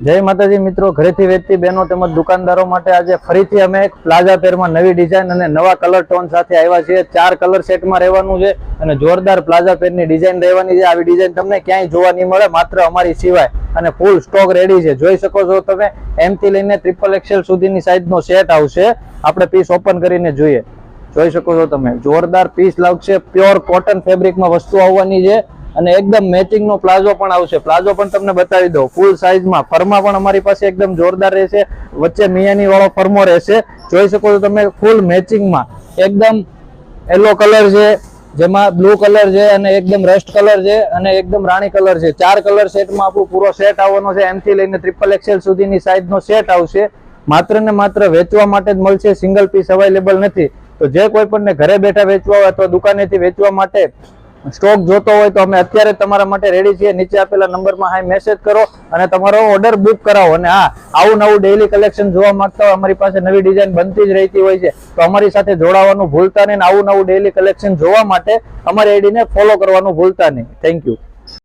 જય માતાજી મિત્રો, ઘરેથી વેચતી બહેનો તેમજ દુકાનદારો માટે આજે ફરીથી અમે એક પ્લાઝા પેરમાં નવી ડિઝાઇન અને નવા કલર ટોન સાથે આવ્યા છીએ। 4 કલર સેટમાં રહેવાનું છે અને જોરદાર પ્લાઝા પેરની ડિઝાઇન રહેવાની છે। આવી ડિઝાઇન તમને ક્યાંય જોવા નહીં મળે, માત્ર અમારી સિવાય, અને ફૂલ સ્ટોક રેડી છે। જોઈ શકો છો તમે, એમ થી લઈને XXL સુધીની સાઈઝનો સેટ આવશે। આપણે પીસ ઓપન કરીને જોઈએ। જોઈ શકો છો તમે, જોરદાર પીસ લાગશે। પ્યોર કોટન ફેબ્રિકમાં વસ્તુ આવવાની છે અને એકદમ મેચિંગ નો પ્લાઝો પણ આવશે। પ્લાઝો પણ તમને બતાવી દો, ફૂલ સાઈઝમાં। ફરમા પણ અમારી પાસે એકદમ જોરદાર રહેશે, વચ્ચે મિયાની વાળો ફરમો રહેશે। જોઈ શકો છો તમે, ફૂલ મેચિંગમાં એકદમ યલો કલર છે, જેમાં બ્લુ કલર છે અને એકદમ રસ્ટ કલર છે અને એકદમ રાણી કલર છે। 4 કલર સેટમાં આપણો પૂરો સેટ આવવાનો છે। એમ થી લઈને XXL સુધીની સાઈઝનો સેટ આવશે। માત્ર ને માત્ર વેચવા માટે જ મળશે, સિંગલ પીસ અવેલેબલ નથી। તો જે કોઈ પણ ઘરે બેઠા વેચવા હોય અથવા દુકાનેથી વેચવા માટે સ્ટોક જોતો હોય તો અમે અત્યારે તમારા માટે રેડી છીએ। નીચે આપેલા નંબરમાં હાઈ મેસેજ કરો અને તમારો ઓર્ડર બુક કરાવો। અને હા, આવું નવું ડેઈલી કલેક્શન જોવા માંગતા હોય, અમારી પાસે નવી ડિઝાઇન બનતી જ રહેતી હોય છે, તો અમારી સાથે જોડાવાનું ભૂલતા નહીં। આવું નવું ડેઈલી કલેક્શન જોવા માટે અમારી આઈડીને ફોલો કરવાનું ભૂલતા નહીં। Thank you.